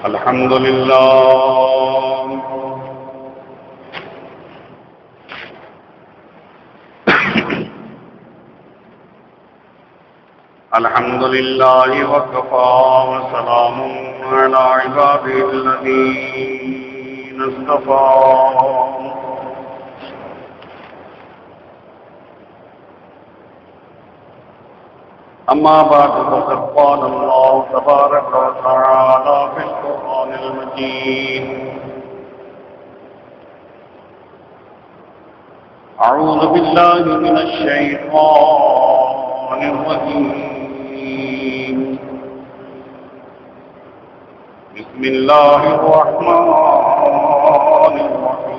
الحمد لله الحمد لله وكفى وسلام على عباده الذين اصطفى أما بعد فقد قال الله تبارك وتعالى في القرآن المجيد أعوذ بالله من الشيطان الرجيم بسم الله الرحمن الرحيم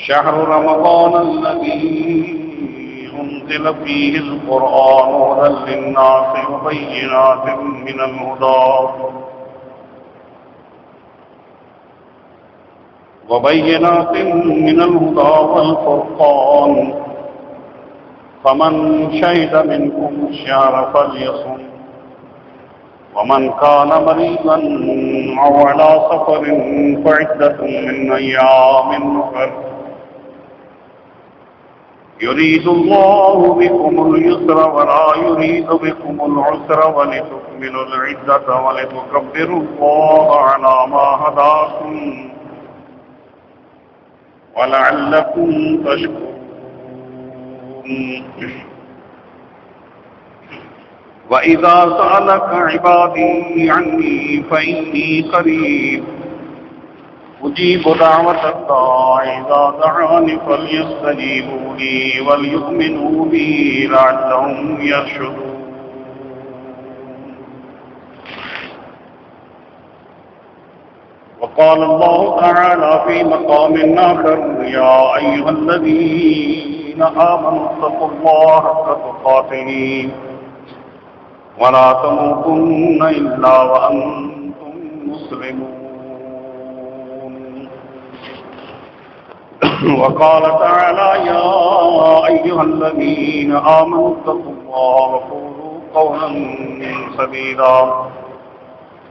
شهر رمضان الذي أنزل فيه القرآن هدى للناس وبينات من الهدى والفرقان فمن شهد منكم الشهر فليصم ومن كان مريضا أو على سفر فعدة من أيام أخر يريد الله بكم اليسر ولا يريد بكم العسر ولتكملوا العدة ولتكبروا الله على ما هداكم ولعلكم تشكرون وإذا سألك عبادي عني فإني قريب أجيب دعوة الداع إذا دعان فليستجيبوا لي وليؤمنوا بي لعلهم يرشدون وقال الله تعالى في مقام آخر يا أيها الذين آمنوا اتقوا الله حق تقاته ولا تموتن إلا وأنتم مسلمون وقال تعالى يا أيها الذين آمنوا اتقوا الله وقولوا قولا سديدا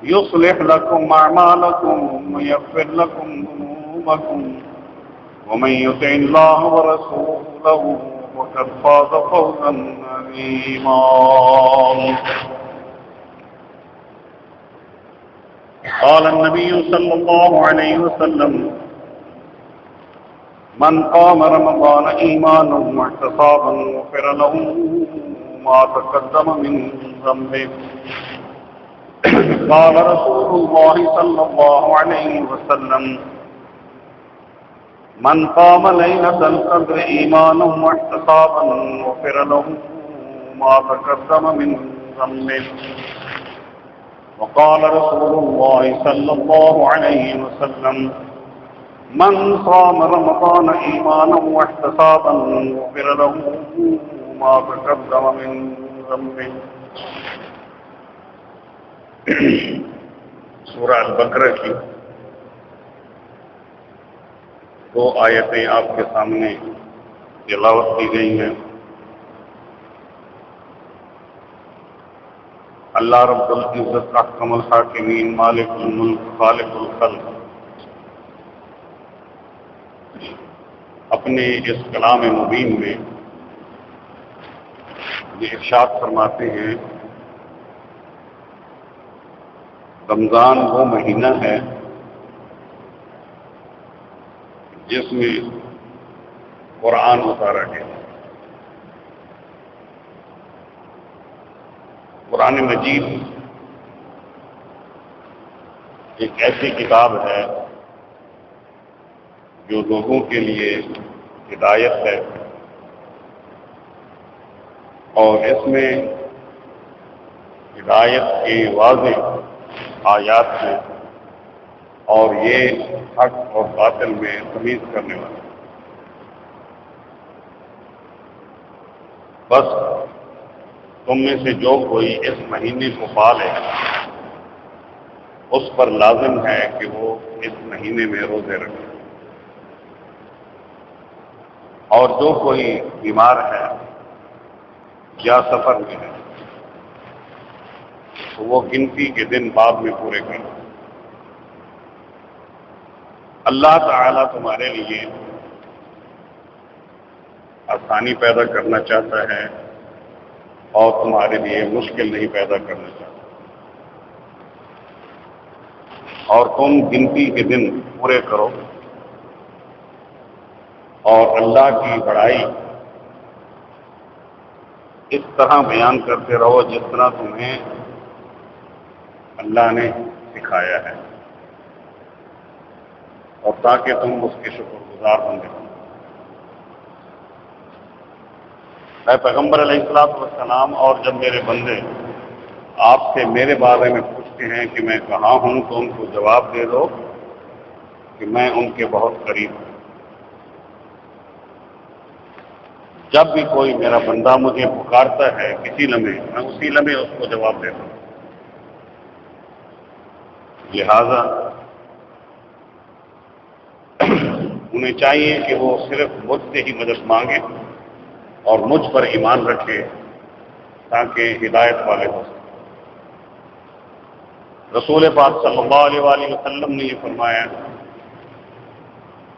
يصلح لكم أعمالكم ويغفر لكم ذنوبكم ومن يطع الله ورسوله فقد فاز فوزا عظيما قال النبي صلى الله عليه وسلم من قام رمضان إيمانا واحتسابا غفر له ما تقدم من ذنبه قال رسول الله صلى الله عليه وسلم من قام ليلة القدر إيمانا واحتسابا غفر له ما تقدم من ذنبه وقال رسول الله صلى الله عليه وسلم من صام رمضان إيمانا واحتسابا غفر له ما تقدم من ذنبه. سورہ البقرہ کی دو آیتیں آپ کے سامنے تلاوت کی گئی ہیں. اللہ رب العزت احکم الحاکمین مالک الملک خالق الخلق اپنے اس کلام مبین میں یہ ارشاد فرماتے ہیں رمضان وہ مہینہ ہے جس میں قرآن اتارا گیا. قرآن مجید ایک ایسی کتاب ہے جو لوگوں کے لیے ہدایت ہے اور اس میں ہدایت کے واضح آیات ہیں اور یہ حق اور باطل میں تمیز کرنے والا. بس تم میں سے جو کوئی اس مہینے کو پالے اس پر لازم ہے کہ وہ اس مہینے میں روزے رکھے، اور جو کوئی بیمار ہے یا سفر میں ہے تو وہ گنتی کے دن بعد میں پورے کرو۔ اللہ تعالیٰ تمہارے لیے آسانی پیدا کرنا چاہتا ہے اور تمہارے لیے مشکل نہیں پیدا کرنا چاہتا، اور تم گنتی کے دن پورے کرو اور اللہ کی بڑائی اس طرح بیان کرتے رہو جس طرح تمہیں اللہ نے سکھایا ہے، اور تاکہ تم اس کے شکر گزار بندے ہو۔ اے پیغمبر علیہ السلام، اور جب میرے بندے آپ سے میرے بارے میں پوچھتے ہیں کہ میں کہاں ہوں تو ان کو جواب دے دو کہ میں ان کے بہت قریب ہوں۔ جب بھی کوئی میرا بندہ مجھے پکارتا ہے کسی لمحے، میں اسی لمحے اس کو جواب دیتا ہوں۔ لہذا انہیں چاہیے کہ وہ صرف مجھ سے ہی مدد مانگے اور مجھ پر ایمان رکھے تاکہ ہدایت والے ہو سکیں۔ رسول پاک صلی اللہ علیہ وآلہ وسلم نے یہ فرمایا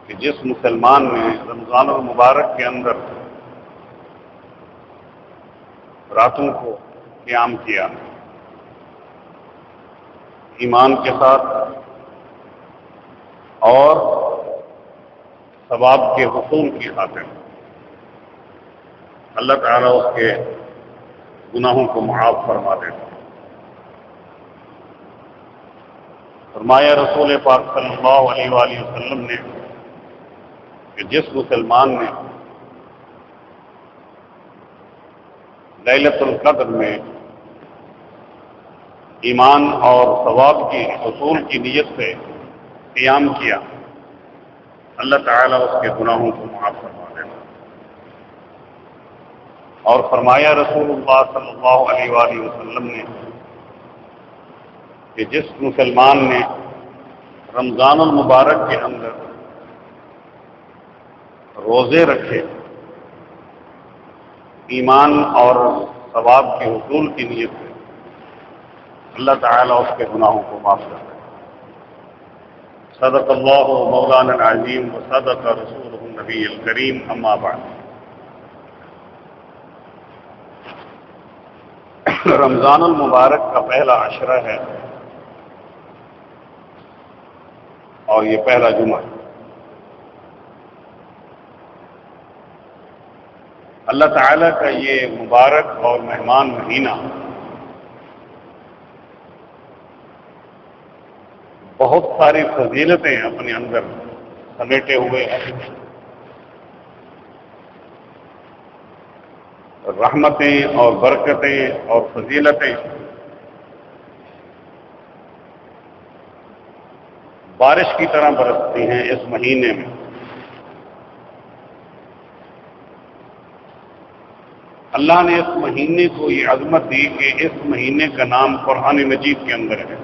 کہ جس مسلمان نے رمضان المبارک کے اندر راتوں کو قیام کیا ایمان کے ساتھ اور ثواب کے حصول کی خاطر، اللہ تعالیٰ اس کے گناہوں کو معاف فرما دیتا۔ فرمایا رسول پاک صلی اللہ علیہ وآلہ وسلم نے کہ جس مسلمان نے لیلۃ القدر میں ایمان اور ثواب کی حصول کی نیت سے قیام کیا، اللہ تعالیٰ اس کے گناہوں کو معاف فرما دیتا۔ اور فرمایا رسول اللہ صلی اللہ علیہ وآلہ وسلم نے کہ جس مسلمان نے رمضان المبارک کے اندر روزے رکھے ایمان اور ثواب کے حصول کی نیت سے، اللہ تعالیٰ اس کے گناہوں کو معاف کرتا ہے۔ صدق اللہ مولانا العظیم و صدق رسولہ النبی الکریم، اما بعد۔ رمضان المبارک کا پہلا عشرہ ہے اور یہ پہلا جمعہ ہے۔ اللہ تعالیٰ کا یہ مبارک اور مہمان مہینہ بہت ساری فضیلتیں اپنے اندر سمیٹے ہوئے ہیں، رحمتیں اور برکتیں اور فضیلتیں بارش کی طرح برستی ہیں اس مہینے میں۔ اللہ نے اس مہینے کو یہ عظمت دی کہ اس مہینے کا نام قرآن مجید کے اندر ہے۔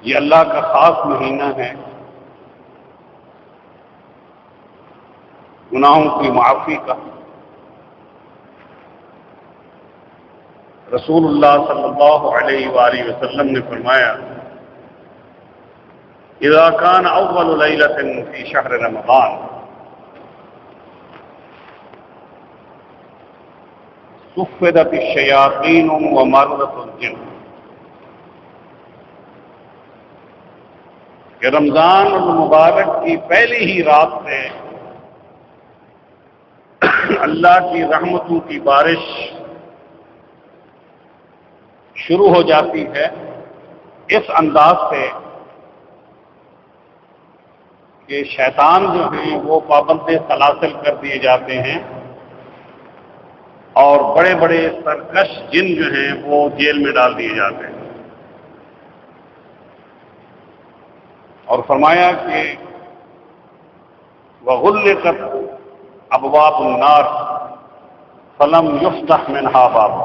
یہ اللہ کا خاص مہینہ ہے، گناہوں کی معافی کا۔ رسول اللہ صلی اللہ علیہ وآلہ وسلم نے فرمایا اذا كان اول ليلة في شهر رمضان صفدت الشياطين ومرضت الجن، کہ رمضان المبارک کی پہلی ہی رات سے اللہ کی رحمتوں کی بارش شروع ہو جاتی ہے اس انداز سے کہ شیطان جو ہیں وہ پابند سلاسل کر دیے جاتے ہیں اور بڑے بڑے سرکش جن جو ہیں وہ جیل میں ڈال دیے جاتے ہیں۔ اور فرمایا کہ وَغُلِّقَتْ أَبْوَابُ النَّارِ فَلَمْ يُفْتَحْ مِنْهَا بَابٌ،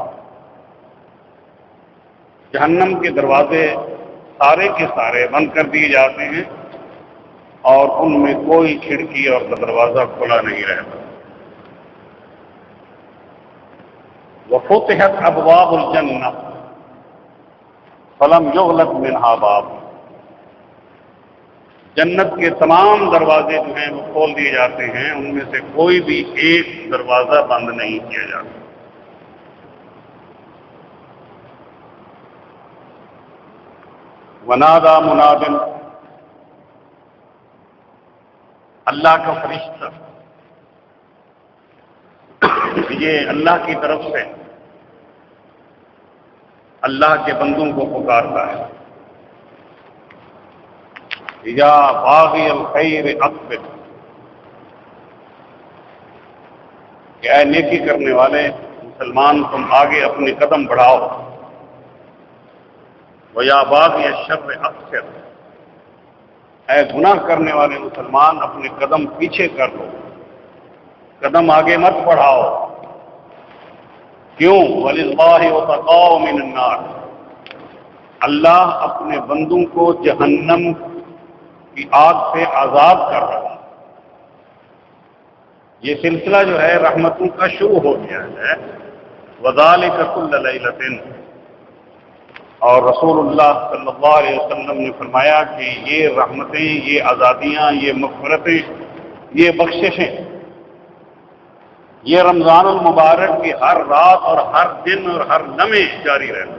جہنم کے دروازے سارے کے سارے بند کر دیے جاتے ہیں اور ان میں کوئی کھڑکی اور دروازہ کھلا نہیں رہتا۔ وفتحت ابواب الجنہ فلم یغلق منہا باب، جنت کے تمام دروازے جو ہیں وہ کھول دیے جاتے ہیں، ان میں سے کوئی بھی ایک دروازہ بند نہیں کیا جاتا۔ ونادى مناد، اللہ کا فرشتہ یہ اللہ کی طرف سے اللہ کے بندوں کو پکارتا ہے، یا باغی الخیر اقبل، کہ اے نیکی کرنے والے مسلمان تم آگے اپنے قدم بڑھاؤ، ویا باغی الشر اقصر، اے گناہ کرنے والے مسلمان اپنے قدم پیچھے کر لو، قدم آگے مت بڑھاؤ۔ کیوں؟ وَلِلَّهِ وَتَقَاءُ مِنَ النَّارِ، اللہ اپنے بندوں کو جہنم کی آگ سے آزاد کر رہا ہے۔ یہ سلسلہ جو ہے رحمتوں کا شروع ہو گیا ہے، وَذَلِكَ كُلَّ لَيْلَةٍ، اور رسول اللہ صلی اللہ علیہ وسلم نے فرمایا کہ یہ رحمتیں، یہ آزادیاں، یہ مغفرتیں، یہ بخششیں، یہ رمضان المبارک کی ہر رات اور ہر دن اور ہر لمحے جاری رہنا۔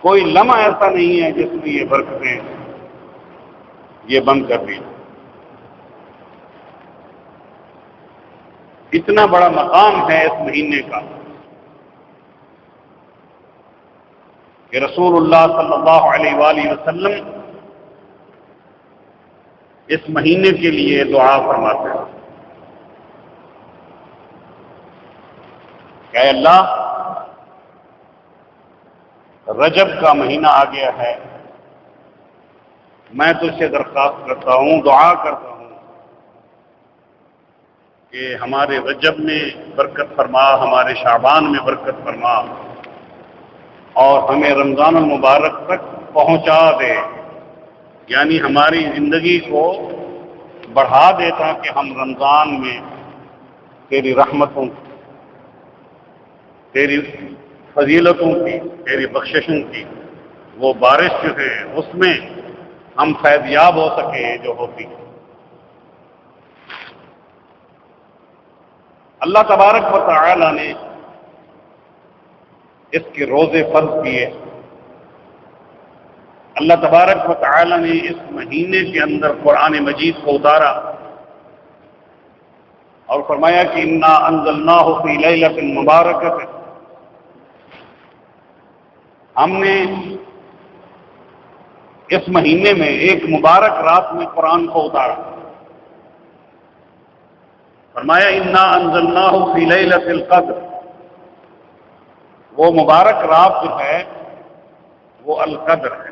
کوئی لمحہ ایسا نہیں ہے جس میں یہ برکتیں یہ بند کر دی۔ اتنا بڑا مقام ہے اس مہینے کا کہ رسول اللہ صلی اللہ علیہ وآلہ وسلم اس مہینے کے لیے دعا فرماتے ہیں کہ اے اللہ، رجب کا مہینہ آ گیا ہے، میں تجھ سے درخواست کرتا ہوں، دعا کرتا ہوں کہ ہمارے رجب میں برکت فرما، ہمارے شعبان میں برکت فرما، اور ہمیں رمضان المبارک تک پہنچا دے، یعنی ہماری زندگی کو بڑھا دے تاکہ ہم رمضان میں تیری رحمتوں، تیری فضیلتوں کی، تیری بخششوں کی وہ بارش جو ہے اس میں ہم فیض یاب ہو سکے جو ہوتی ہے۔ اللہ تبارک و تعالی نے اس کے روزے فرض کیے، اللہ تبارک و تعالی نے اس مہینے کے اندر قرآن مجید کو اتارا اور فرمایا کہ انا انزلناہ فی لیلۃ مبارکۃ، ہم نے اس مہینے میں ایک مبارک رات میں قرآن کو اتارا۔ فرمایا انا انزلناہ فی لیلۃ القدر، وہ مبارک رات جو ہے وہ القدر ہے،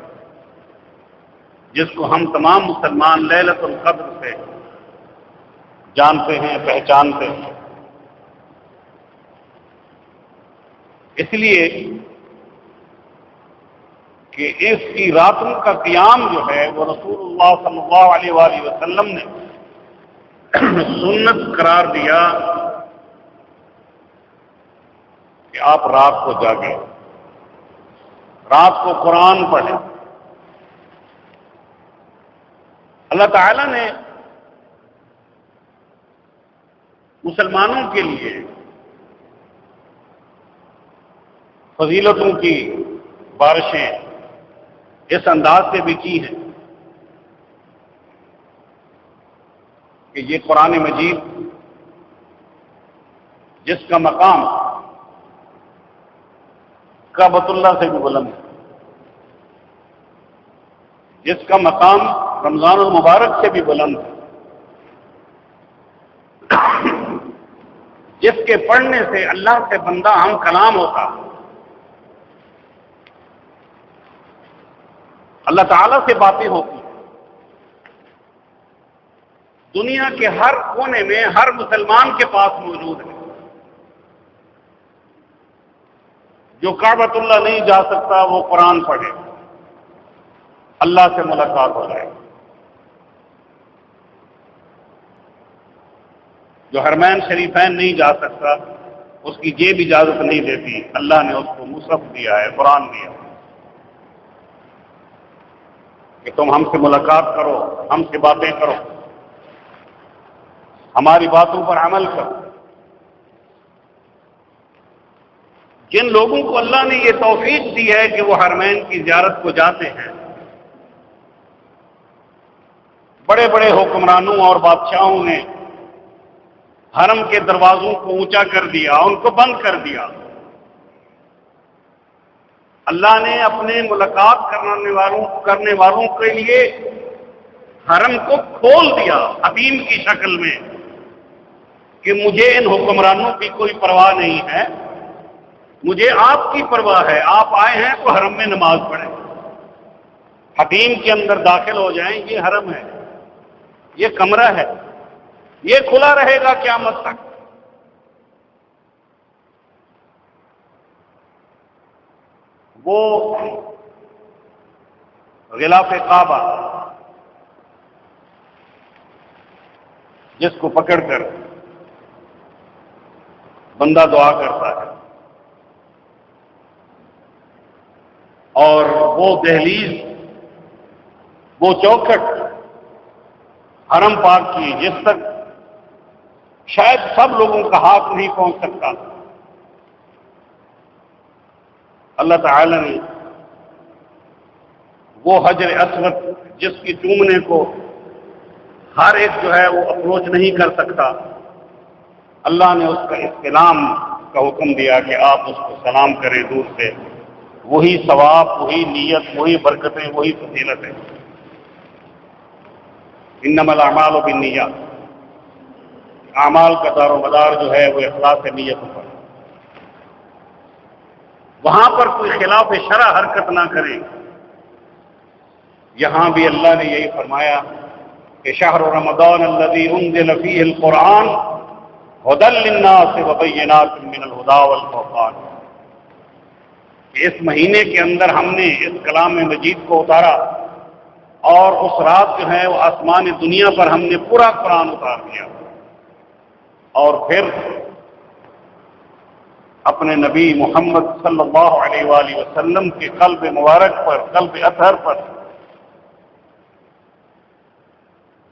جس کو ہم تمام مسلمان لیلۃ القدر سے جانتے ہیں، پہچانتے ہیں۔ اس لیے کہ اس کی راتوں کا قیام جو ہے وہ رسول اللہ صلی اللہ علیہ وآلہ وسلم نے سنت قرار دیا کہ آپ رات کو جاگیں، رات کو قرآن پڑھیں۔ اللہ تعالی نے مسلمانوں کے لیے فضیلتوں کی بارشیں اس انداز سے بھی کی ہیں کہ یہ قرآن مجید جس کا مقام کعبۃ اللہ سے بھی بلند ہے، جس کا مقام رمضان المبارک سے بھی بلند ہے، جس کے پڑھنے سے اللہ سے بندہ ہم کلام ہوتا، اللہ تعالیٰ سے باتیں ہوتی، دنیا کے ہر کونے میں ہر مسلمان کے پاس موجود ہے۔ جو کعبۃ اللہ نہیں جا سکتا وہ قرآن پڑھے، اللہ سے ملاقات ہو جائے. جو حرمین شریفین نہیں جا سکتا اس کی جیب اجازت نہیں دیتی. اللہ نے اس کو مصحف دیا ہے، قرآن دیا کہ تم ہم سے ملاقات کرو، ہم سے باتیں کرو، ہماری باتوں پر عمل کرو. جن لوگوں کو اللہ نے یہ توفیق دی ہے کہ وہ حرمین کی زیارت کو جاتے ہیں، بڑے بڑے حکمرانوں اور بادشاہوں نے حرم کے دروازوں کو اونچا کر دیا، ان کو بند کر دیا. اللہ نے اپنے ملاقات کرنے والوں کے لیے حرم کو کھول دیا حتیم کی شکل میں کہ مجھے ان حکمرانوں کی کوئی پرواہ نہیں ہے، مجھے آپ کی پرواہ ہے. آپ آئے ہیں تو حرم میں نماز پڑھیں، حتیم کے اندر داخل ہو جائیں. یہ حرم ہے، یہ کمرہ ہے، یہ کھلا رہے گا قیامت تک. وہ غلاف کعبہ جس کو پکڑ کر بندہ دعا کرتا ہے، اور وہ دہلیز، وہ چوکھٹ حرم پاک کی جس تک شاید سب لوگوں کا ہاتھ نہیں پہنچ سکتا، اللہ تعالی نے وہ حجر اسود جس کی چومنے کو ہر ایک جو ہے وہ اپروچ نہیں کر سکتا، اللہ نے اس کا استلام کا حکم دیا کہ آپ اس کو سلام کریں دور سے. وہی ثواب، وہی نیت، وہی برکتیں، وہی فضیلتیں. انما الاعمال بالنیات، اعمال کا دار و مدار جو ہے وہ اخلاص نیت پر. وہاں پر کوئی خلاف شرع حرکت نہ کرے. یہاں بھی اللہ نے یہی فرمایا کہ شہر رمضان الذی انزل فیہ القرآن ھدی للناس وبینات من الھدی والفرقان. اس مہینے کے اندر ہم نے اس کلام مجید کو اتارا، اور اس رات جو ہے وہ آسمان دنیا پر ہم نے پورا قرآن اتار دیا، اور پھر اپنے نبی محمد صلی اللہ علیہ وآلہ وسلم کے قلب مبارک پر، قلب اطہر پر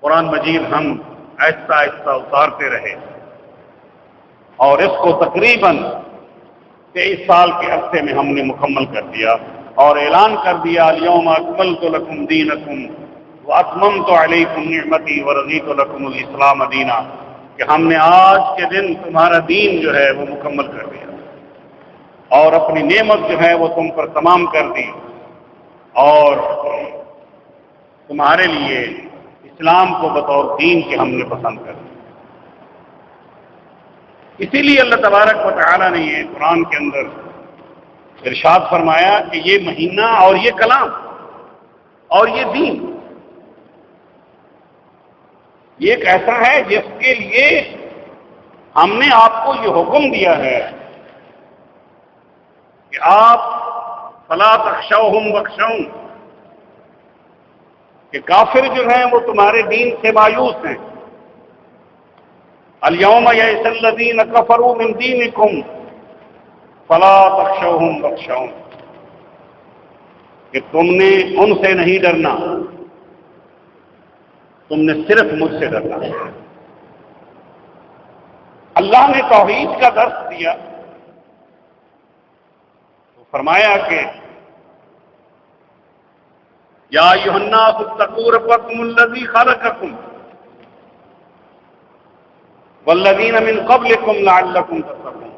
قرآن مجید ہم آہستہ آہستہ اتارتے رہے، اور اس کو تقریباً 23 سال کے عرصے میں ہم نے مکمل کر دیا، اور اعلان کر دیا الیوم اکملت لکم دینکم واتممت علیکم نعمتی ورضیت لکم الاسلام دینا، کہ ہم نے آج کے دن تمہارا دین جو ہے وہ مکمل کر دیا، اور اپنی نعمت جو ہے وہ تم پر تمام کر دی، اور تمہارے لیے اسلام کو بطور دین کے ہم نے پسند کر دیا. اسی لیے اللہ تبارک و تعالی نے یہ قرآن کے اندر ارشاد فرمایا کہ یہ مہینہ اور یہ کلام اور یہ دین یہ ایک ایسا ہے جس کے لیے ہم نے آپ کو یہ حکم دیا ہے کہ آپ فلا تخشوہم واخشون، کہ کافر جو ہیں وہ تمہارے دین سے مایوس ہیں. الیوم یئس الذین کفروا من دینکم فلا تخشوہم واخشون، کہ تم نے ان سے نہیں ڈرنا، تم نے صرف مجھ سے ڈرنا. اللہ نے توحید کا درس دیا، تو فرمایا کہ یا ایھا الناس اتقوا ربکم الذی خلقکم والذین من قبلکم لعلکم تتقون.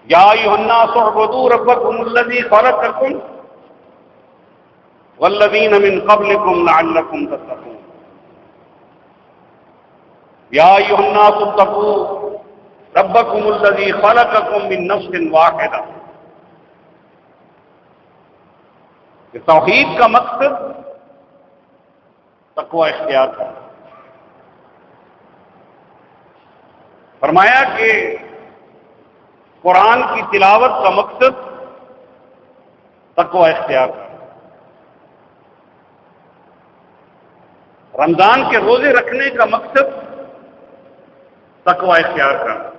یا ایھا الناس اعبدوا ربکم الذی خلقکم والذین من قبلکم لعلکم تتقون. یا ایھا الناس اتقوا ربکم الذی خلقکم من نفس واحدہ. کہ توحید کا مقصد تقوی اختیار ہے. فرمایا کہ قرآن کی تلاوت کا مقصد تقوی اختیار ہے. رمضان کے روزے رکھنے کا مقصد تقوی اختیار کرنا.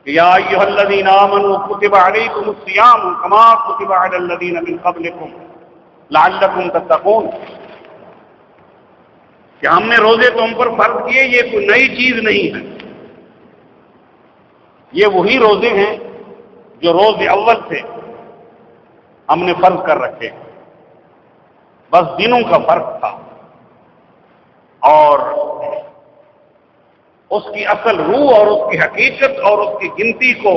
یا ایھا الذین آمنوا کتب علیکم الصیام کما کتب علی الذین من قبلکم لعلکم تتقون. کہ ہم نے روزے تم پر فرض کیے، یہ کوئی نئی چیز نہیں ہے، یہ وہی روزے ہیں جو روز اول سے ہم نے فرض کر رکھے، بس دنوں کا فرق تھا. اور اس کی اصل روح اور اس کی حقیقت اور اس کی گنتی کو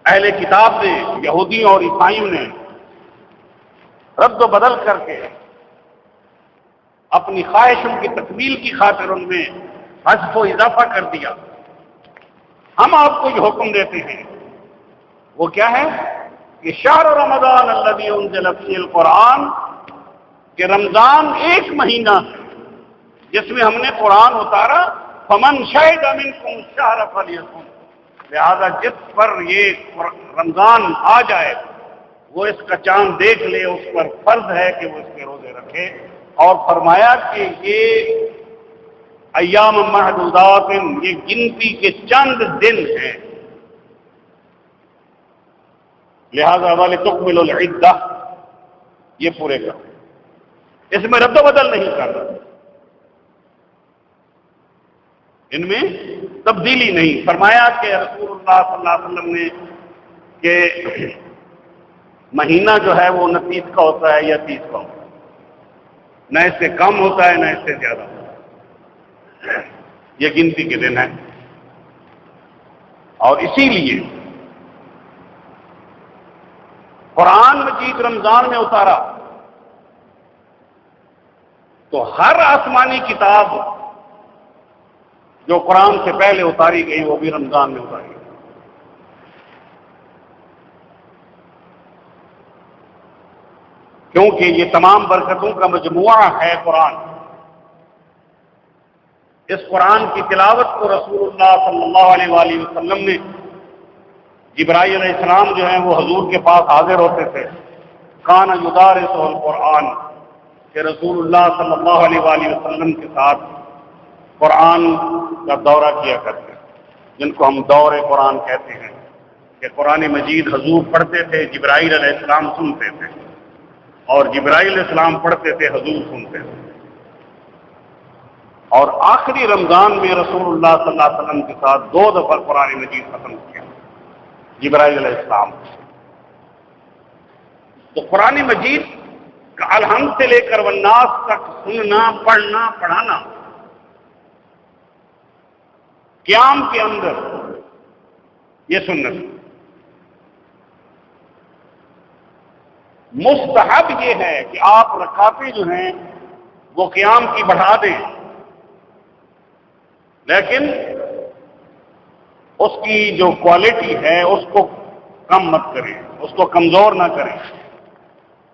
اہل کتاب نے، یہودیوں اور عیسائیوں نے رد و بدل کر کے اپنی خواہشوں کی تکمیل کی خاطر ان میں حذف و اضافہ کر دیا. ہم آپ کو یہ حکم دیتے ہیں، وہ کیا ہے کہ شہر رمضان الذی انزل فیہ القرآن، کہ رمضان ایک مہینہ ہے جس میں ہم نے قرآن اتارا. فمن شہد منکم الشہر فلیصم، لہذا جس پر یہ رمضان آ جائے وہ اس کا چاند دیکھ لے، اس پر فرض ہے کہ وہ اس کے روزے رکھے. اور فرمایا کہ یہ ایام محدودات، یہ گنتی کے چند دن ہیں، لہذا وَلِتُكْمِلُوا الْعِدَّةَ، یہ پورے کرو. اس میں رد و بدل نہیں کرنا، ان میں تبدیلی نہیں. فرمایا کہ رسول اللہ صلی اللہ علیہ وسلم نے کہ مہینہ جو ہے وہ نہ 30 کا ہوتا ہے یا 30 کا ہوتا ہے، نہ اس سے کم ہوتا ہے نہ اس سے زیادہ ہوتا ہے، یہ گنتی کے دن ہے. اور اسی لیے قرآن مجید رمضان میں اتارا تو ہر آسمانی کتاب جو قرآن سے پہلے اتاری گئی وہ بھی رمضان میں اتاری گئی. کیونکہ یہ تمام برکتوں کا مجموعہ ہے قرآن. اس قرآن کی تلاوت کو رسول اللہ صلی اللہ علیہ وآلہ وسلم نے، جبرائیل علیہ السلام جو ہیں وہ حضور کے پاس حاضر ہوتے تھے. کان یدارسہ القرآن، کہ رسول اللہ صلی اللہ علیہ وآلہ وسلم کے ساتھ قرآن کا دورہ کیا کرتے ہیں، جن کو ہم دور قرآن کہتے ہیں. کہ قرآن مجید حضور پڑھتے تھے، جبرائیل علیہ السلام سنتے تھے، اور جبرائیل علیہ السلام پڑھتے تھے، حضور سنتے تھے. اور آخری رمضان میں رسول اللہ صلی اللہ علیہ وسلم کے ساتھ 2 دفعہ قرآن مجید ختم کیا جبرائیل علیہ السلام. تو قرآن مجید کا الحمد سے لے کر والناس تک سننا، پڑھنا، پڑھانا قیام کے اندر یہ سنت. مستحب یہ ہے کہ آپ رکعتیں جو ہیں وہ قیام کی بڑھا دیں، لیکن اس کی جو کوالٹی ہے اس کو کم مت کریں، اس کو کمزور نہ کریں.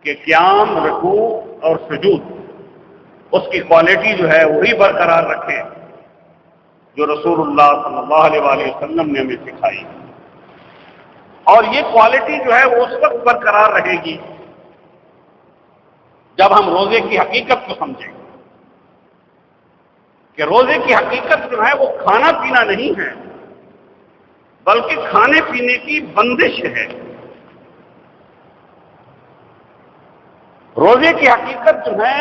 کہ قیام، رکوع اور سجود اس کی کوالٹی جو ہے وہی برقرار رکھیں جو رسول اللہ صلی اللہ علیہ وآلہ وسلم نے ہمیں سکھائی. اور یہ کوالٹی جو ہے وہ اس وقت برقرار رہے گی جب ہم روزے کی حقیقت کو سمجھیں کہ روزے کی حقیقت جو ہے وہ کھانا پینا نہیں ہے، بلکہ کھانے پینے کی بندش ہے. روزے کی حقیقت جو ہے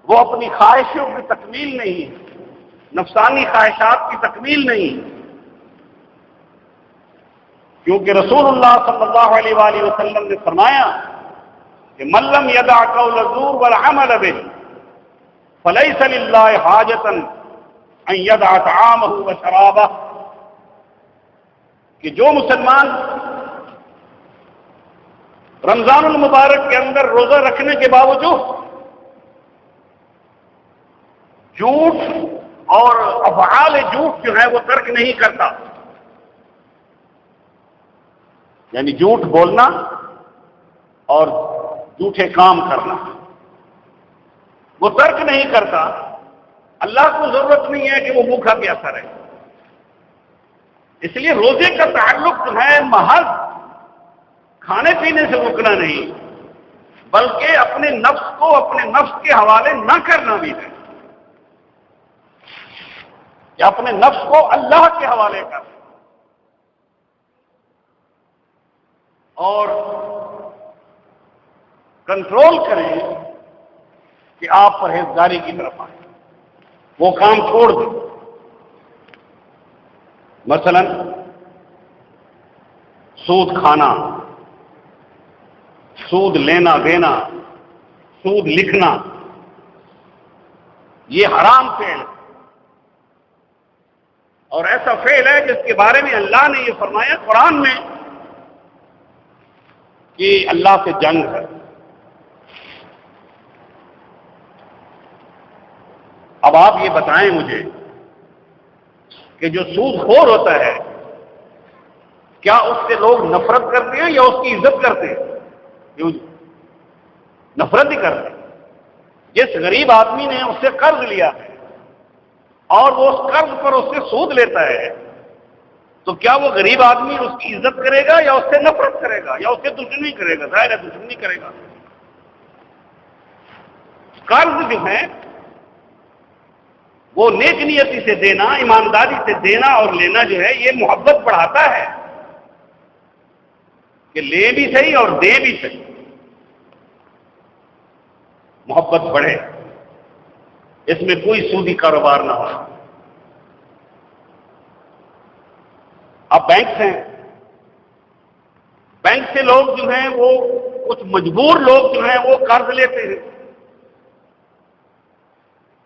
وہ اپنی خواہشوں کی تکمیل نہیں، نفسانی خواہشات کی تکمیل نہیں. کیونکہ رسول اللہ صلی اللہ علیہ وآلہ وسلم نے فرمایا کہ من لم یدع قول الزور والعمل به فلیس للہ حاجۃ ان یدع طعامہ وشرابہ، کہ جو مسلمان رمضان المبارک کے اندر روزہ رکھنے کے باوجود جھوٹ اور افعال جھوٹ جو ہے وہ ترک نہیں کرتا، یعنی جھوٹ بولنا اور جھوٹے کام کرنا وہ ترک نہیں کرتا، اللہ کو ضرورت نہیں ہے کہ وہ بھوکا پیاسا رہے. اس لیے روزے کا تعلق جو ہے محض کھانے پینے سے رکنا نہیں، بلکہ اپنے نفس کو اپنے نفس کے حوالے نہ کرنا بھی ہے، کہ اپنے نفس کو اللہ کے حوالے کر اور کنٹرول کریں کہ آپ پرہیزگاری کی طرف آئیں، وہ کام چھوڑ دیں۔ مثلا سود کھانا، سود لینا دینا، سود لکھنا، یہ حرام فعل ہے، اور ایسا فعل ہے جس کے بارے میں اللہ نے یہ فرمایا قرآن میں کہ اللہ سے جنگ ہے۔ اب آپ یہ بتائیں مجھے کہ جو سود خور ہوتا ہے کیا اس سے لوگ نفرت کرتے ہیں یا اس کی عزت کرتے ہیں؟ کیوں جی؟ نفرت ہی کرتے ہیں۔ جس غریب آدمی نے اس سے قرض لیا ہے اور وہ اس قرض پر اس سے سود لیتا ہے تو کیا وہ غریب آدمی اس کی عزت کرے گا یا اس سے نفرت کرے گا یا اس سے دشمنی کرے گا؟ ظاہر ہے دشمنی کرے گا۔ قرض جو ہے وہ نیک نیتی سے دینا، ایمانداری سے دینا اور لینا جو ہے یہ محبت بڑھاتا ہے کہ لے بھی صحیح اور دے بھی صحیح، محبت بڑھے، اس میں کوئی سودی کاروبار نہ ہو۔ اب بینکس ہیں، بینک سے لوگ جو ہیں وہ کچھ مجبور لوگ جو ہیں وہ قرض لیتے ہیں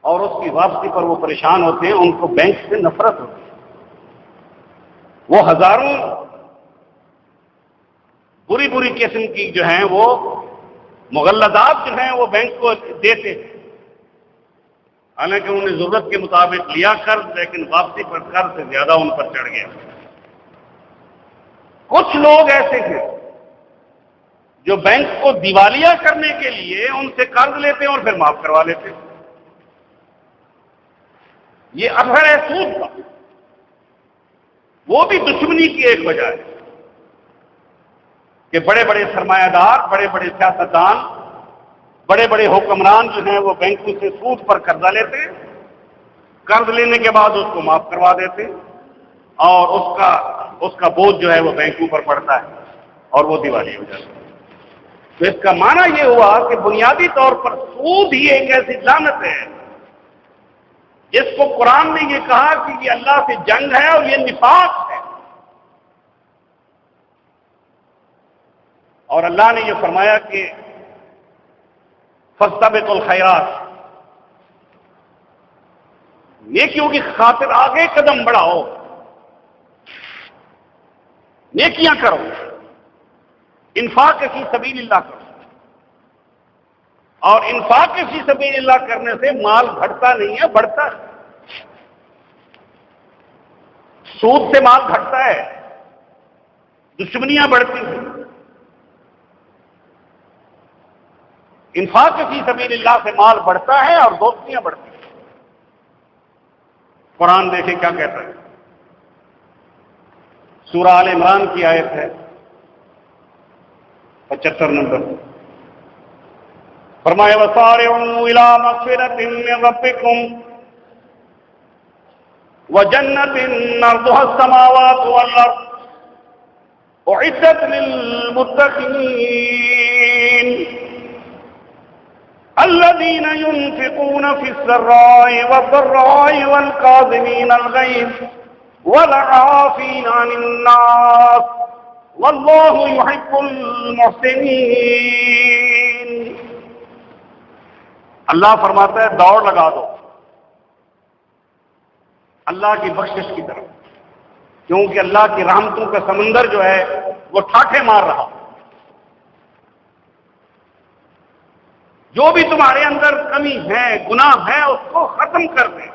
اور اس کی واپسی پر وہ پریشان ہوتے ہیں، ان کو بینک سے نفرت ہوتی ہے۔ وہ ہزاروں بری بری قسم کی جو ہیں وہ مغلظات جو ہیں وہ بینک کو دیتے ہیں، حالانکہ انہوں نے ضرورت کے مطابق لیا قرض، لیکن واپسی پر قرض سے زیادہ ان پر چڑھ گیا۔ کچھ لوگ ایسے ہیں جو بینک کو دیوالیہ کرنے کے لیے ان سے قرض لیتے ہیں اور پھر معاف کروا لیتے ہیں۔ یہ اثر ہے سود کا، وہ بھی دشمنی کی ایک وجہ ہے کہ بڑے بڑے سرمایہ دار، بڑے بڑے سیاستدان، بڑے بڑے حکمران جو ہیں وہ بینکوں سے سود پر قرضہ لیتے ہیں، قرض لینے کے بعد اس کو معاف کروا دیتے ہیں اور اس کا بوجھ جو ہے وہ بینکوں پر پڑتا ہے اور وہ دیوالیہ ہو جاتی ہے۔ تو اس کا معنی یہ ہوا کہ بنیادی طور پر سود ہی ایک ایسی لعنت ہے جس کو قرآن نے یہ کہا کہ یہ اللہ سے جنگ ہے اور یہ نفاق ہے، اور اللہ نے یہ فرمایا کہ فاستبقوا الخیرات، نیکیوں کی خاطر آگے قدم بڑھاؤ، نیکیاں کرو، انفاق فی سبیل اللہ کرو، اور انفاق فی سبیل اللہ کرنے سے مال گھٹتا نہیں ہے، بڑھتا ہے۔ سود سے مال گھٹتا ہے، دشمنیاں بڑھتی ہیں۔ انفاق فی سبیل اللہ سے مال بڑھتا ہے اور دوستیاں بڑھتی ہیں۔ قرآن دیکھیں کیا کہتا ہے، سورہ آل عمران کی آیت ہے 75 نمبر، فرمایا وَسَارِعُوا إِلَىٰ مَغْفِرَةٍ مِّن رَّبِّكُمْ وَجَنَّةٍ عَرْضُهَا السَّمَاوَاتُ وَالْأَرْضُ أُعِدَّتْ لِلْمُتَّقِينَ الَّذِينَ يُنفِقُونَ فِي السَّرَّاءِ وَالضَّرَّاءِ وَالْكَاظِمِينَ الْغَيْظَ وَالْعَافِينَ عَنِ النَّاسِ وَاللَّهُ يُحِبُّ الْمُحْسِنِينَ۔ اللہ فرماتا ہے دوڑ لگا دو اللہ کی بخشش کی طرف، کیونکہ اللہ کی رحمتوں کا سمندر جو ہے وہ ٹھاٹھے مار رہا۔ جو بھی تمہارے اندر کمی ہے، گناہ ہے، اس کو ختم کر دیں۔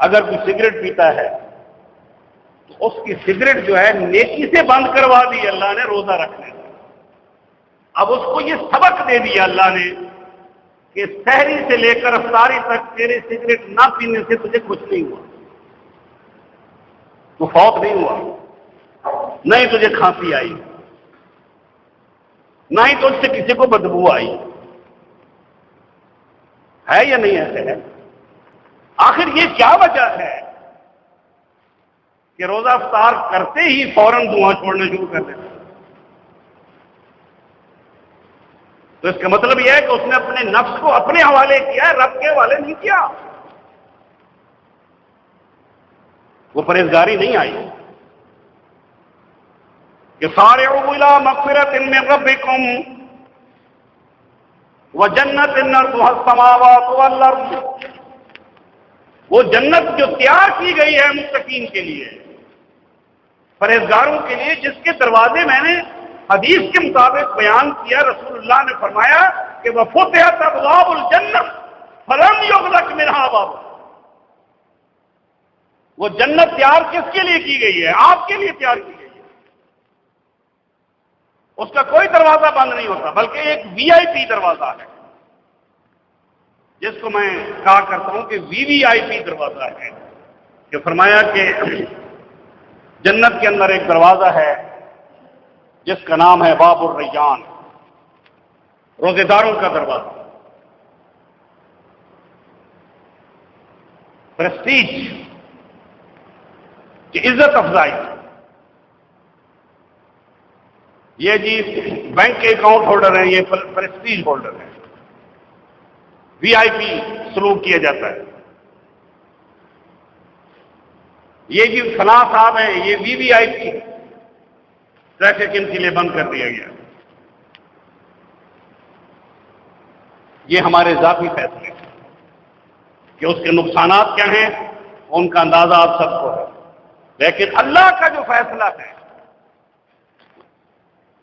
اگر کوئی سگریٹ پیتا ہے تو اس کی سگریٹ جو ہے نیکی سے بند کروا دی اللہ نے روزہ رکھنے سے۔ اب اس کو یہ سبق دے دیا اللہ نے کہ سحری سے لے کر افطاری تک تیرے سگریٹ نہ پینے سے تجھے کچھ نہیں ہوا، تو فوت نہیں ہوا، نہیں تجھے کھانسی آئی، نہ ہی تو اس سے کسی کو بدبو آئی. ہے یا نہیں ایسے ہے؟ آخر یہ کیا وجہ ہے کہ روزہ افطار کرتے ہی فوراً دعا چھوڑنا شروع کر دیتا؟ تو اس کا مطلب یہ ہے کہ اس نے اپنے نفس کو اپنے حوالے کیا ہے، رب کے حوالے نہیں کیا. وہ پرہیزگاری نہیں آئی کہ سارعوا الی مغفرۃ من ربکم وجنۃ عرضھا السماوات والارض. وہ جنت جو تیار کی گئی ہے متقین کے لیے، پرہیزگاروں کے لیے، جس کے دروازے میں نے حدیث کے مطابق بیان کیا، رسول اللہ نے فرمایا کہ وفتحت ابواب الجنہ فلم یغلق منها باب. وہ جنت تیار کس کے لیے کی گئی ہے؟ آپ کے لیے تیار کی گئی ہے. اس کا کوئی دروازہ بند نہیں ہوتا، بلکہ ایک وی آئی پی دروازہ ہے، جس کو میں کہا کرتا ہوں کہ وی وی آئی پی دروازہ ہے. کہ فرمایا کہ جنت کے اندر ایک دروازہ ہے جس کا نام ہے باب الریان، روزے داروں کا دروازہ. پریسٹیج کی عزت افزائی. یہ جی بینک کے اکاؤنٹ ہولڈر ہیں، یہ پریسٹیج ہولڈر ہیں، وی آئی پی سلوک کیا جاتا ہے. یہ جی فلاں صاحب ہیں، یہ وی وی آئی پی، ٹریفک ان کے لیے بند کر دیا گیا. یہ ہمارے ذاتی فیصلے ہیں کہ اس کے نقصانات کیا ہیں، ان کا اندازہ آپ سب کو ہے. لیکن اللہ کا جو فیصلہ ہے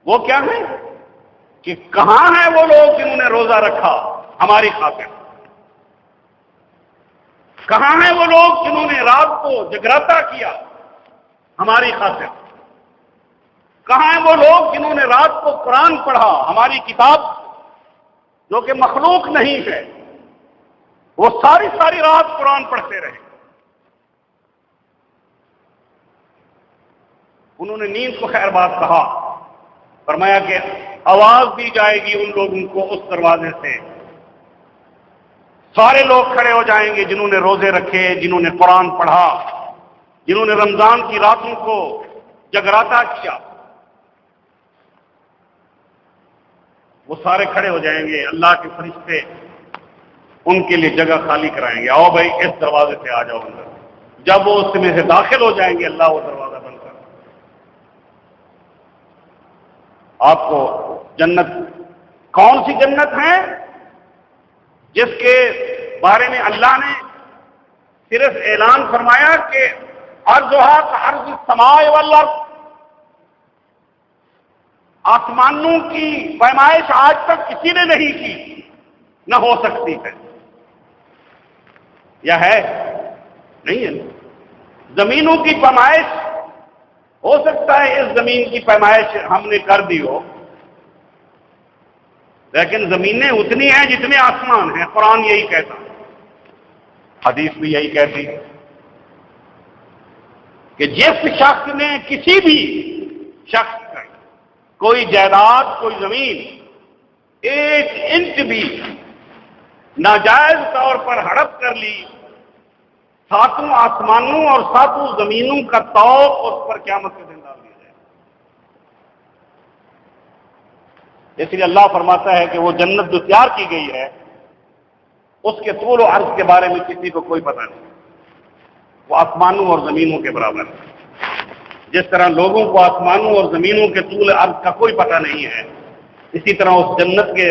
وہ کیا ہے کہ کہاں ہیں وہ لوگ جنہوں نے روزہ رکھا ہماری خاطر؟ کہاں ہیں وہ لوگ جنہوں نے رات کو جگراتا کیا ہماری خاطر؟ کہاں ہیں وہ لوگ جنہوں نے رات کو قرآن پڑھا، ہماری کتاب جو کہ مخلوق نہیں ہے، وہ ساری ساری رات قرآن پڑھتے رہے؟ انہوں نے نیند کو خیر بات کہا، فرمایا کہ آواز دی جائے گی ان لوگوں کو اس دروازے سے، سارے لوگ کھڑے ہو جائیں گے جنہوں نے روزے رکھے، جنہوں نے قرآن پڑھا، جنہوں نے رمضان کی راتوں کو جگراتا کیا. وہ سارے کھڑے ہو جائیں گے، اللہ کے فرشتے ان کے لیے جگہ خالی کرائیں گے. آؤ بھائی اس دروازے سے آ جاؤ اندر. جب وہ اس میں سے داخل ہو جائیں گے، اللہ وہ دروازہ بند کر. آپ کو جنت، کون سی جنت ہے جس کے بارے میں اللہ نے صرف اعلان فرمایا کہ عرضھا کعرض السماء والارض، آسمانوں کی پیمائش آج تک کسی نے نہیں کی، نہ ہو سکتی ہے. یا ہے؟ نہیں ہے. زمینوں کی پیمائش ہو سکتا ہے اس زمین کی پیمائش ہم نے کر دی ہو، لیکن زمینیں اتنی ہیں جتنے آسمان ہیں. قرآن یہی کہتا، حدیث بھی یہی کہتی کہ جس شخص نے کسی بھی شخص کا کوئی جائیداد، کوئی زمین 1 انچ بھی ناجائز طور پر ہڑپ کر لی، 7 آسمانوں اور 7 زمینوں کا طوق اس پر قیامت کے دن ڈال دیا جائے. اس لیے اللہ فرماتا ہے کہ وہ جنت جو تیار کی گئی ہے اس کے طول و عرض کے بارے میں کسی کو کوئی پتہ نہیں. وہ آسمانوں اور زمینوں کے برابر ہے. جس طرح لوگوں کو آسمانوں اور زمینوں کے طول عرض کا کوئی پتہ نہیں ہے، اسی طرح اس جنت کے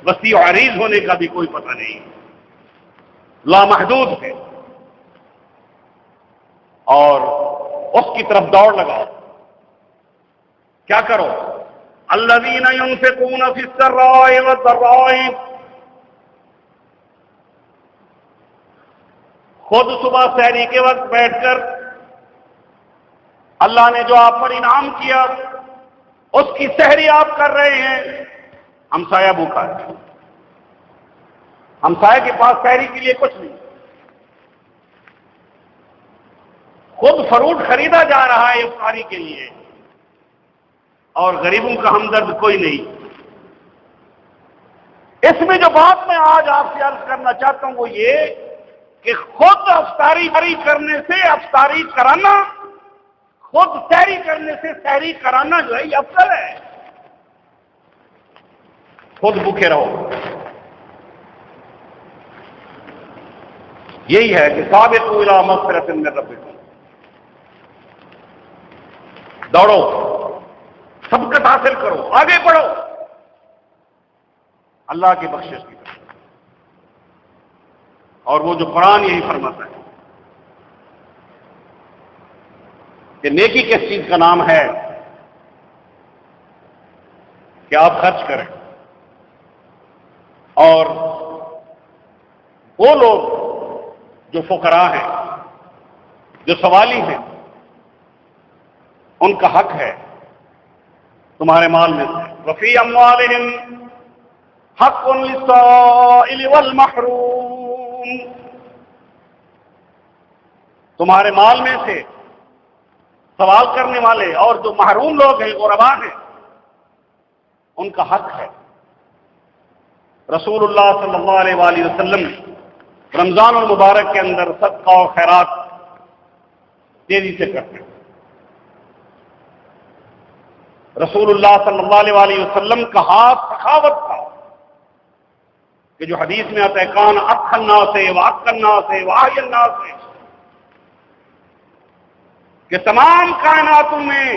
وسیع و عریض ہونے کا بھی کوئی پتہ نہیں. لامحدود ہے، اور اس کی طرف دوڑ لگاؤ. کیا کرو؟ الذین ينفقون فی السراء والضراء، خود صبح سحری کے وقت بیٹھ کر اللہ نے جو آپ پر انعام کیا اس کی سحری آپ کر رہے ہیں. ہمسایہ بھوکا ہے، ہمسایہ کے پاس سحری کے لیے کچھ نہیں، خود فروٹ خریدا جا رہا ہے افطاری کے لیے، اور غریبوں کا ہمدرد کوئی نہیں. اس میں جو بات میں آج آپ سے عرض کرنا چاہتا ہوں وہ یہ کہ خود افطاری کرنے سے افطاری کرانا، خود سحری کرنے سے سحری کرانا جو ہے یہ افضل ہے۔ خود بھوکے رہو، یہی ہے کہ سابقوا الی مغفرۃ من ربکم، دوڑو، سبقت حاصل کرو، آگے بڑھو اللہ کی بخشش کی طرف۔ اور وہ جو قرآن یہی فرماتا ہے کہ نیکی کس چیز کا نام ہے کہ آپ خرچ کریں، اور وہ لوگ جو فقراء ہیں، جو سوالی ہیں، ان کا حق ہے تمہارے مال میں سے وفی اموالہم حق للسائل والمحروم، تمہارے مال میں سے سوال کرنے والے اور جو محروم لوگ ہیں، غرباء ہیں، ان کا حق ہے۔ رسول اللہ صلی اللہ علیہ وآلہ وسلم رمضان المبارک کے اندر صدقہ و خیرات تیزی سے کرتے ہیں۔ رسول اللہ صلی اللہ علیہ وآلہ وسلم کا ہاتھ سخاوت تھا کہ جو حدیث میں آتا ہے کان اطہر الناس واطہر الناس واحی الناس، کہ تمام کائناتوں میں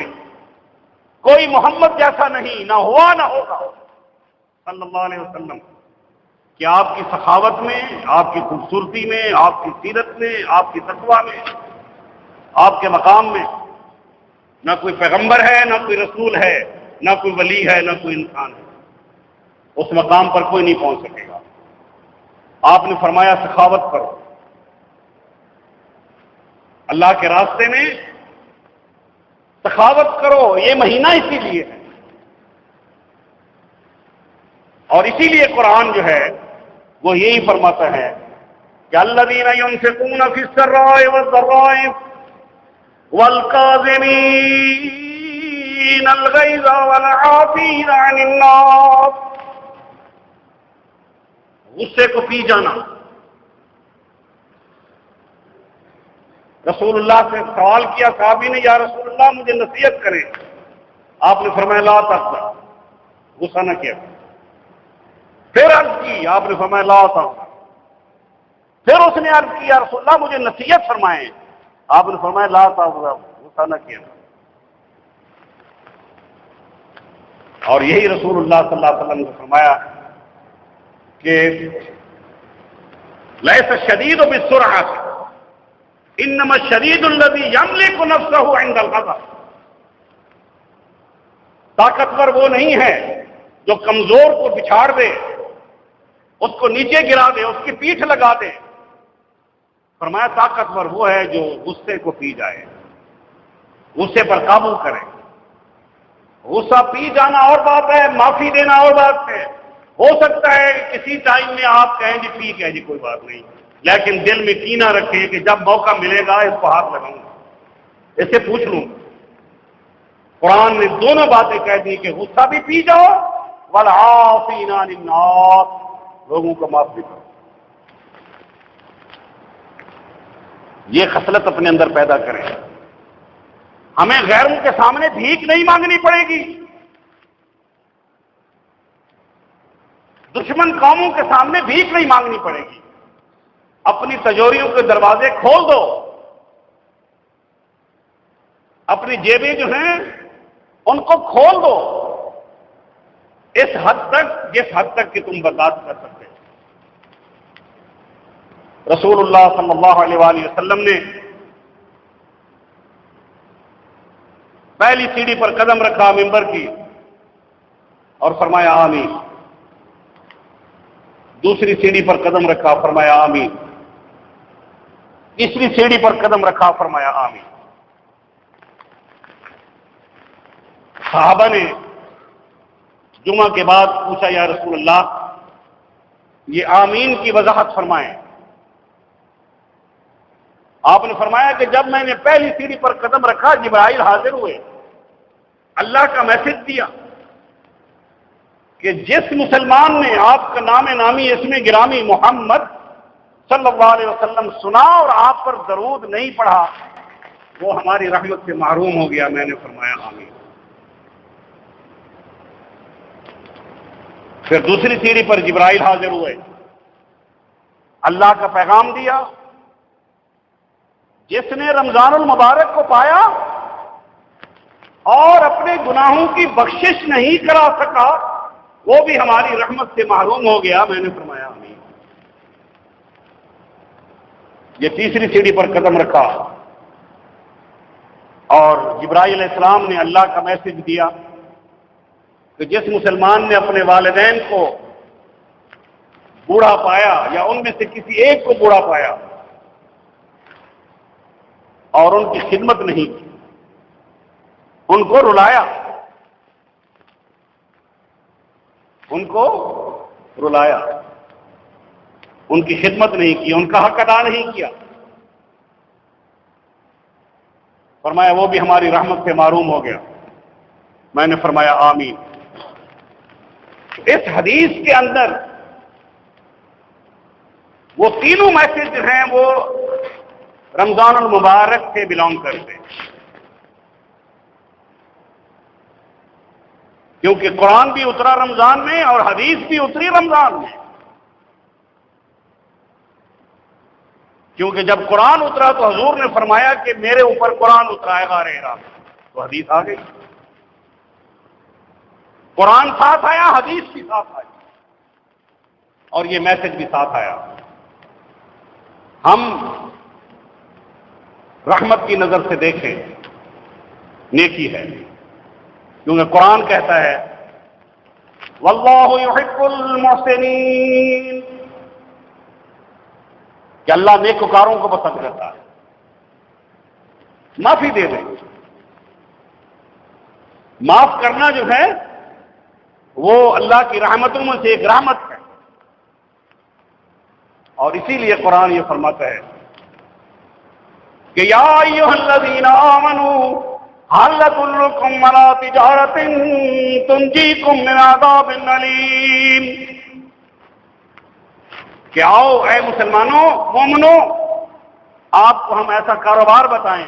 کوئی محمد جیسا نہیں، نہ ہوا نہ ہوگا صلی اللہ علیہ وسلم، کہ آپ کی سخاوت میں، آپ کی خوبصورتی میں، آپ کی سیرت میں، آپ کی تقویٰ میں، آپ کے مقام میں نہ کوئی پیغمبر ہے، نہ کوئی رسول ہے، نہ کوئی ولی ہے، نہ کوئی انسان ہے، اس مقام پر کوئی نہیں پہنچ سکے گا۔ آپ نے فرمایا سخاوت کرو، اللہ کے راستے میں سخاوت کرو، یہ مہینہ اسی لیے ہے، اور اسی لیے قرآن جو ہے وہ یہی فرماتا ہے کہ الذین ينفقون فی السراء والضراء والکاظمین الغیظ والعافین عن الناس، غصے کو پی جانا۔ رسول اللہ سے سوال کیا صحابی نے، یا رسول اللہ مجھے نصیحت کریں، آپ نے فرمایا لا تغضب، غصہ نہ کیا۔ پھر عرض کی، آپ نے فرمایا لا تغضب۔ پھر اس نے عرض کی یا رسول اللہ مجھے نصیحت فرمائیں، آپ نے فرمایا لا تغضب، غصہ نہ کیا۔ اور یہی رسول اللہ صلی اللہ علیہ وسلم نے فرمایا کہ لیس الشدید بالسرعۃ انما الشدید الذی یملک نفسہ عند الغضب، طاقتور وہ نہیں ہے جو کمزور کو بچھاڑ دے، اس کو نیچے گرا دے، اس کی پیٹھ لگا دے۔ فرمایا طاقتور وہ ہے جو غصے کو پی جائے، غصے پر قابو کرے۔ غصہ پی جانا اور بات ہے، معافی دینا اور بات ہے۔ ہو سکتا ہے کہ کسی ٹائم میں آپ کہیں جی ٹھیک ہے جی کوئی بات نہیں، لیکن دل میں کینہ رکھیں کہ جب موقع ملے گا اس کو ہاتھ لگاؤں گا، اس سے پوچھ لوں۔ قرآن نے دونوں باتیں کہہ دی کہ غصہ بھی پی جاؤ، والعافین عن الناس، لوگوں کو معاف بھی کرو۔ یہ خصلت اپنے اندر پیدا کریں۔ ہمیں غیروں کے سامنے بھیک نہیں مانگنی پڑے گی، دشمن قوموں کے سامنے بھیک نہیں مانگنی پڑے گی۔ اپنی تجوریوں کے دروازے کھول دو، اپنی جیبیں جو ہیں ان کو کھول دو، اس حد تک جس حد تک کہ تم برداشت کر سکتے۔ رسول اللہ صلی اللہ علیہ وآلہ وسلم نے پہلی سیڑھی پر قدم رکھا منبر کی اور فرمایا آمین، دوسری سیڑھی پر قدم رکھا فرمایا آمین، تیسری سیڑھی پر قدم رکھا فرمایا آمین۔ صحابہ نے جمعہ کے بعد پوچھا یا رسول اللہ یہ آمین کی وضاحت فرمائیں۔ آپ نے فرمایا کہ جب میں نے پہلی سیڑھی پر قدم رکھا جبرائیل حاضر ہوئے، اللہ کا میسج دیا کہ جس مسلمان نے آپ کا نام نامی اسم گرامی محمد صلی اللہ علیہ وسلم سنا اور آپ پر درود نہیں پڑھا وہ ہماری رحمت سے محروم ہو گیا. میں نے فرمایا آمین. پھر دوسری سیڑھی پر جبرائیل حاضر ہوئے، اللہ کا پیغام دیا. جس نے رمضان المبارک کو پایا اور اپنے گناہوں کی بخشش نہیں کرا سکا وہ بھی ہماری رحمت سے محروم ہو گیا. میں نے فرمایا آمین. یہ تیسری سیڑھی پر قدم رکھا اور جبرائیل علیہ السلام نے اللہ کا میسج دیا کہ جس مسلمان نے اپنے والدین کو بوڑھا پایا یا ان میں سے کسی ایک کو بوڑھا پایا اور ان کی خدمت نہیں کی، ان کو رلایا، ان کی خدمت نہیں کی، ان کا حق ادا نہیں کیا، فرمایا وہ بھی ہماری رحمت سے محروم ہو گیا. میں نے فرمایا آمین. اس حدیث کے اندر وہ تینوں میسج ہیں وہ رمضان المبارک سے بلانگ کرتے ہیں، کیونکہ قرآن بھی اترا رمضان میں اور حدیث بھی اتری رمضان میں. کیونکہ جب قرآن اترا تو حضور نے فرمایا کہ میرے اوپر قرآن اترائے غار حرا، تو حدیث آ گئی. قرآن ساتھ آیا، حدیث بھی ساتھ آئی اور یہ میسج بھی ساتھ آیا. ہم رحمت کی نظر سے دیکھیں نیکی ہے، کیونکہ قرآن کہتا ہے واللہ یحب المحسنین کہ اللہ نیکوکاروں کو پسند کرتا ہے. معافی دے دیں. معاف کرنا جو ہے وہ اللہ کی رحمتوں میں سے ایک رحمت ہے، اور اسی لیے قرآن یہ فرماتا ہے کہ یا ایھا الذین آمنوا هل ادلکم علی تجارۃ تنجیکم من عذاب الیم کہ آؤ اے مسلمانوں، مومنوں، آپ کو ہم ایسا کاروبار بتائیں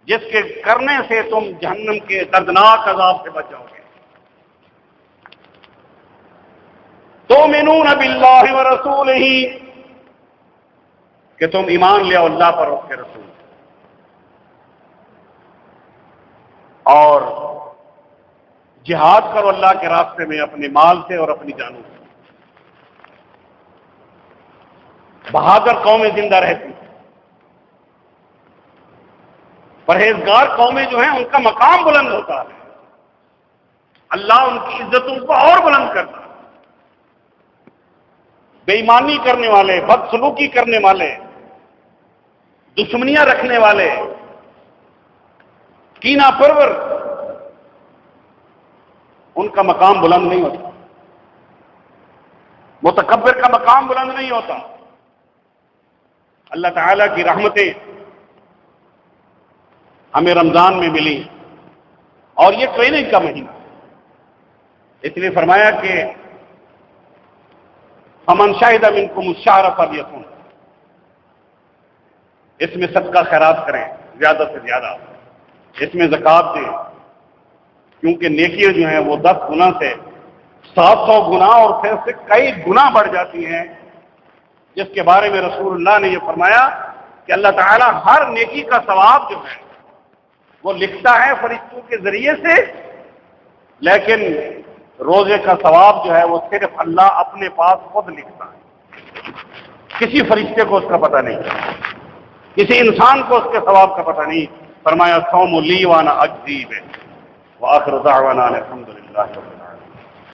جس کے کرنے سے تم جہنم کے دردناک عذاب سے بچ جاؤ گے. تؤمنون باللہ ورسولہ کہ تم ایمان لے اللہ پر اور اس کے رسول، اور جہاد کرو اللہ کے راستے میں اپنے مال سے اور اپنی جانوں سے. بہادر قومیں زندہ رہتی، پرہیزگار قومیں جو ہیں ان کا مقام بلند ہوتا ہے، اللہ ان کی عزتوں کو اور بلند کرتا ہے. بے ایمانی کرنے والے، بدسلوکی کرنے والے، دشمنیاں رکھنے والے، کینہ پرور، ان کا مقام بلند نہیں ہوتا، متکبر کا مقام بلند نہیں ہوتا. اللہ تعالیٰ کی رحمتیں ہمیں رمضان میں ملی اور یہ ٹریننگ کا مہینہ، اس لیے فرمایا کہ فمن شہد منکم الشہر فلیصم، اس میں صدقہ خیرات کریں زیادہ سے زیادہ، اس میں زکوٰۃ دیں، کیونکہ نیکیاں جو ہیں وہ 10 گنا سے 700 گنا اور پھر سے کئی گنا بڑھ جاتی ہیں، جس کے بارے میں رسول اللہ نے یہ فرمایا کہ اللہ تعالیٰ ہر نیکی کا ثواب جو ہے وہ لکھتا ہے فرشتوں کے ذریعے سے، لیکن روزے کا ثواب جو ہے وہ صرف اللہ اپنے پاس خود لکھتا ہے. کسی فرشتے کو اس کا پتہ نہیں، کسی انسان کو اس کے ثواب کا پتہ نہیں. فرمایا صوم لی وانا اجزی بہ، وآخر دعوانا الحمد للہ.